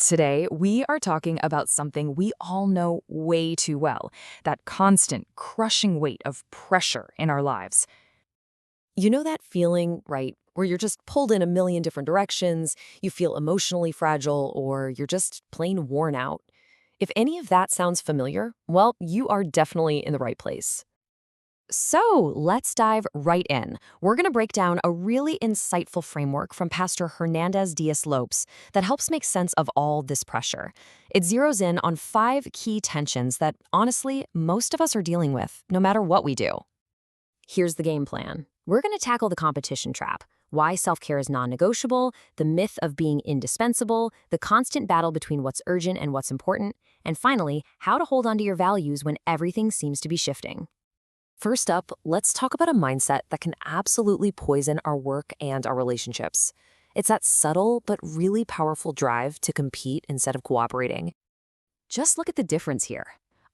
Today, we are talking about something we all know way too well, that constant, crushing weight of pressure in our lives. You know that feeling, right, where you're just pulled in a million different directions, you feel emotionally fragile, or you're just plain worn out? If any of that sounds familiar, well, you are definitely in the right place. So let's dive right in. We're going to break down a really insightful framework from Pastor Hernandez Dias Lopes that helps make sense of all this pressure. It zeroes in on 5 key tensions that, honestly, most of us are dealing with, no matter what we do. Here's the game plan. We're going to tackle the competition trap, why self-care is non-negotiable, the myth of being indispensable, the constant battle between what's urgent and what's important, and finally, how to hold on to your values when everything seems to be shifting. First up, let's talk about a mindset that can absolutely poison our work and our relationships. It's that subtle but really powerful drive to compete instead of cooperating. Just look at the difference here.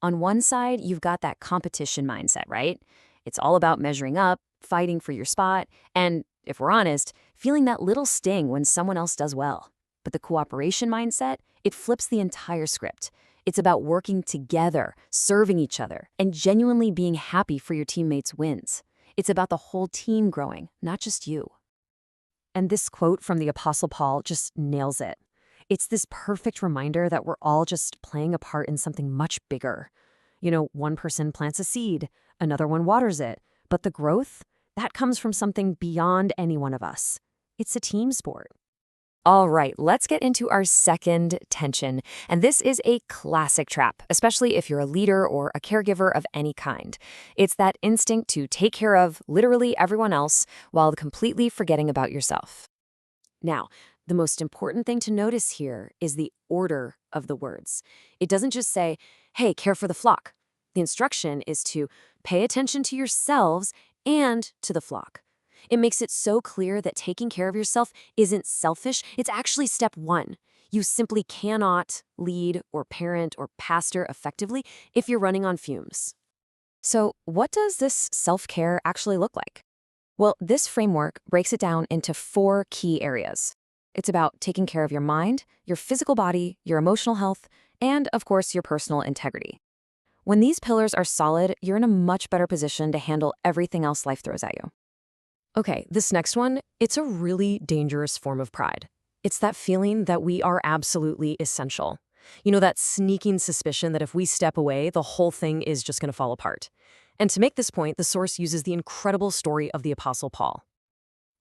On one side, you've got that competition mindset, right? It's all about measuring up, fighting for your spot, and, if we're honest, feeling that little sting when someone else does well. But the cooperation mindset, it flips the entire script. It's about working together, serving each other, and genuinely being happy for your teammates' wins. It's about the whole team growing, not just you. And this quote from the Apostle Paul just nails it. It's this perfect reminder that we're all just playing a part in something much bigger. You know, one person plants a seed, another one waters it, but the growth, that comes from something beyond any one of us. It's a team sport. All right, let's get into our second tension. And this is a classic trap, especially if you're a leader or a caregiver of any kind. It's that instinct to take care of literally everyone else while completely forgetting about yourself. Now, the most important thing to notice here is the order of the words. It doesn't just say, hey, care for the flock. The instruction is to pay attention to yourselves and to the flock. It makes it so clear that taking care of yourself isn't selfish. It's actually step 1. You simply cannot lead or parent or pastor effectively if you're running on fumes. So what does this self-care actually look like? Well, this framework breaks it down into 4 key areas. It's about taking care of your mind, your physical body, your emotional health, and, of course, your personal integrity. When these pillars are solid, you're in a much better position to handle everything else life throws at you. Okay, this next one, it's a really dangerous form of pride. It's that feeling that we are absolutely essential. You know, that sneaking suspicion that if we step away, the whole thing is just going to fall apart. And to make this point, the source uses the incredible story of the Apostle Paul.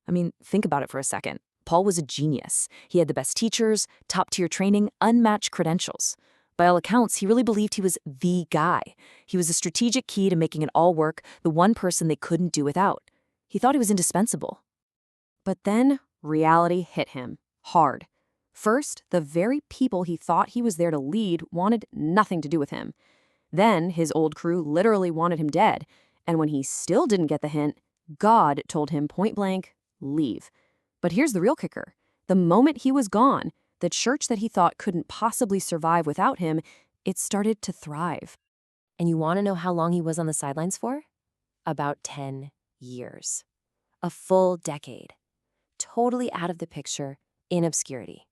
I mean, think about it for a second. Paul was a genius. He had the best teachers, top-tier training, unmatched credentials. By all accounts, he really believed he was the guy. He was the strategic key to making it all work, the one person they couldn't do without. He thought he was indispensable. But then reality hit him hard. First, the very people he thought he was there to lead wanted nothing to do with him. Then his old crew literally wanted him dead. And when he still didn't get the hint, God told him point blank, leave. But here's the real kicker. The moment he was gone, the church that he thought couldn't possibly survive without him, it started to thrive. And you want to know how long he was on the sidelines for? About 10 years. A full decade. Totally out of the picture, in obscurity.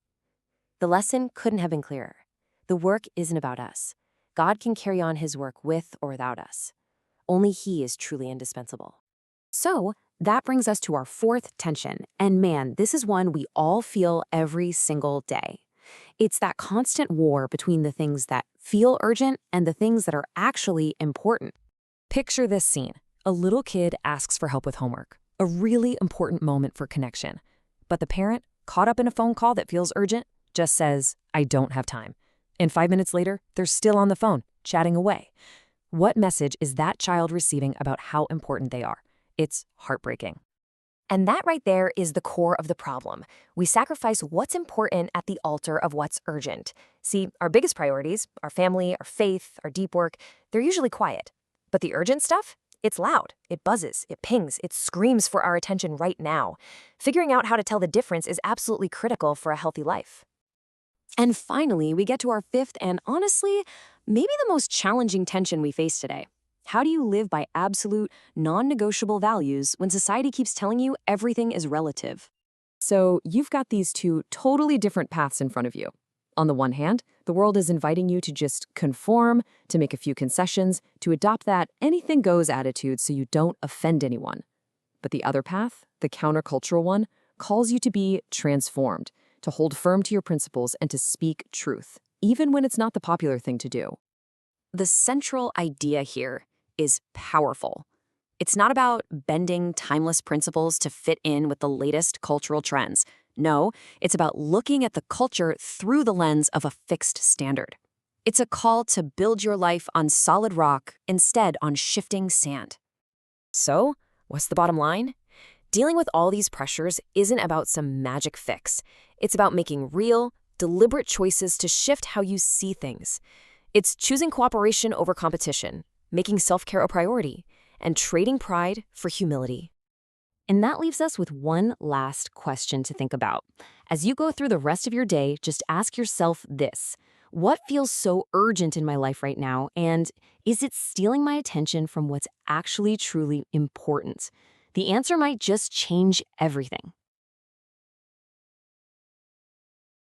The lesson couldn't have been clearer. The work isn't about us. God can carry on his work with or without us. Only he is truly indispensable. So, that brings us to our 4th tension, and man, this is one we all feel every single day. It's that constant war between the things that feel urgent and the things that are actually important. Picture this scene. A little kid asks for help with homework, a really important moment for connection. But the parent, caught up in a phone call that feels urgent, just says, I don't have time. And 5 minutes later, they're still on the phone, chatting away. What message is that child receiving about how important they are? It's heartbreaking. And that right there is the core of the problem. We sacrifice what's important at the altar of what's urgent. See, our biggest priorities, our family, our faith, our deep work, they're usually quiet. But the urgent stuff? It's loud, it buzzes, it pings, it screams for our attention right now. Figuring out how to tell the difference is absolutely critical for a healthy life. And finally, we get to our 5th and honestly, maybe the most challenging tension we face today. How do you live by absolute, non-negotiable values when society keeps telling you everything is relative? So you've got these 2 totally different paths in front of you. On the one hand, the world is inviting you to just conform, to make a few concessions, to adopt that anything goes attitude so you don't offend anyone. But the other path, the countercultural one, calls you to be transformed, to hold firm to your principles and to speak truth, even when it's not the popular thing to do. The central idea here is powerful. It's not about bending timeless principles to fit in with the latest cultural trends. No, it's about looking at the culture through the lens of a fixed standard. It's a call to build your life on solid rock instead on shifting sand. So, what's the bottom line? Dealing with all these pressures isn't about some magic fix. It's about making real, deliberate choices to shift how you see things. It's choosing cooperation over competition, making self-care a priority, and trading pride for humility. And that leaves us with one last question to think about. As you go through the rest of your day, just ask yourself this: what feels so urgent in my life right now, and is it stealing my attention from what's actually truly important? The answer might just change everything.